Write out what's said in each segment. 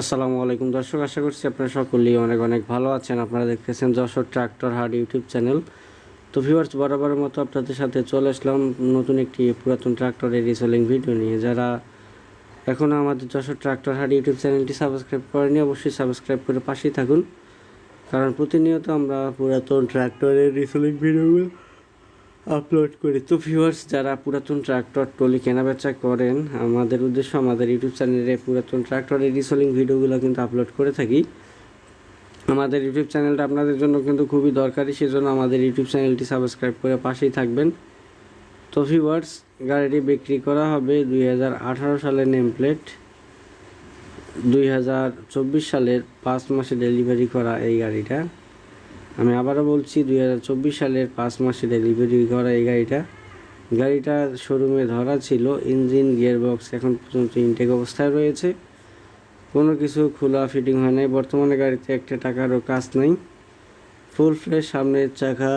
আসসালামু আলাইকুম দর্শক, আশা করছি আপনারা সকলেই অনেক অনেক ভালো আছেন। আপনারা দেখতেছেন যশোর ট্রাক্টর হাট ইউটিউব চ্যানেল। তো ভিউয়ার্স, বরাবরের মতো আপনাদের সাথে চলে আসলাম নতুন একটি পুরাতন ট্রাক্টরের রিসেলিং ভিডিও নিয়ে। যারা এখনও আমাদের যশোর ট্রাক্টর হাট ইউটিউব চ্যানেলটি সাবস্ক্রাইব করেনি, অবশ্যই সাবস্ক্রাইব করে পাশেই থাকুন, কারণ প্রতিনিয়ত আমরা পুরাতন ট্রাক্টরের রিসেলিং ভিডিওগুলো আপলোড করি। তো ভিউয়ার্স, যারা পুরাতন ট্রাক্টর ট্রলি কেনাবেচা করেন, আমাদের উদ্দেশ্য আমাদের ইউটিউব চ্যানেলে পুরাতন ট্রাক্টরের রিসেলিং ভিডিওগুলো কিন্তু আপলোড করে থাকি। আমাদের ইউটিউব চ্যানেলটা আপনাদের জন্য কিন্তু খুবই দরকারি, সেজন্য আমাদের ইউটিউব চ্যানেলটি সাবস্ক্রাইব করে পাশেই থাকবেন। তো ভিউয়ার্স, গাড়িটি বিক্রি করা হবে 2018 সালের নেম প্লেট, 2024 সালের 5 মাসে ডেলিভারি করা এই গাড়িটা। আমি আবারও বলছি, 2024 সালের 5 মাসে ডেলিভারি করা এই গাড়িটা শোরুমে ধরা ছিল। ইঞ্জিন, গিয়ারবক্স এখন পর্যন্ত ইনটেক অবস্থায় রয়েছে, কোনো কিছু খোলা ফিটিং হয় নাই। বর্তমানে গাড়িতে একটা টাকারও কাজ নাই। ফুল ফ্রেশ সামনের চাকা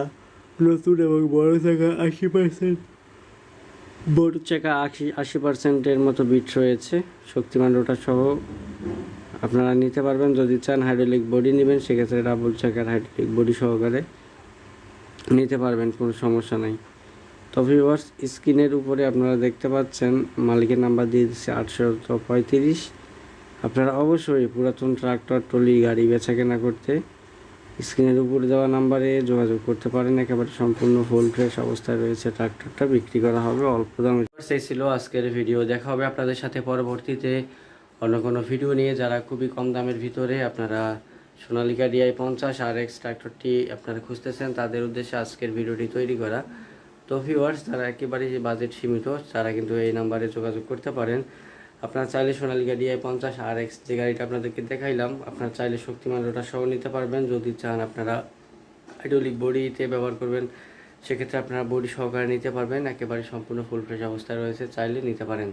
নতুন এবং বড় চাকা 80%, বড় চাকা 80%-এর মতো বিট রয়েছে। শক্তিমান রোটার সহ আপনারা নিতে পারবেন। যদি চান হাইড্রোলিক বডি নেবেন, সেক্ষেত্রে ডাবল চাকার হাইড্রোলিক বডি সহকারে নিতে পারবেন, কোনো সমস্যা নাই। তো ভিউয়ার্স, স্ক্রিনের উপরে আপনারা দেখতে পাচ্ছেন মালিকের নাম্বার দিয়ে দিচ্ছে 835। আপনারা অবশ্যই পুরাতন ট্রাক্টর ট্রলি গাড়ি বেচাকেনা করতে স্ক্রিনের উপরে দেওয়া নাম্বারে যোগাযোগ করতে পারেন। একেবারে সম্পূর্ণ ফুল ফ্রেশ অবস্থায় রয়েছে ট্রাক্টরটা, বিক্রি করা হবে অল্প দামে। সেই ছিল আজকের ভিডিও। দেখা হবে আপনাদের সাথে পরবর্তীতে অন্য কোনো ভিডিও নিয়ে। যারা খুবই কম দামের ভিতরে আপনারা সোনালিকা DI50 RX ট্রাক্টরটি আপনারা খুঁজতেছেন, তাদের উদ্দেশ্যে আজকের ভিডিওটি তৈরি করা। তো ভিউয়ার্স, যারা একেবারে বাজেট সীমিত, তারা কিন্তু এই নাম্বারে যোগাযোগ করতে পারেন। আপনারা চাইলে সোনালিকা DI50 RX যে গাড়িটা আপনাদেরকে দেখাইলাম, আপনারা চাইলে শক্তিমান রোটার সহ নিতে পারবেন। যদি চান আপনারা হাইড্রোলিক বডিতে ব্যবহার করবেন, সেক্ষেত্রে আপনারা বডি সহকারে নিতে পারবেন। একেবারে সম্পূর্ণ ফুল ফ্রেশ অবস্থায় রয়েছে, চাইলে নিতে পারেন।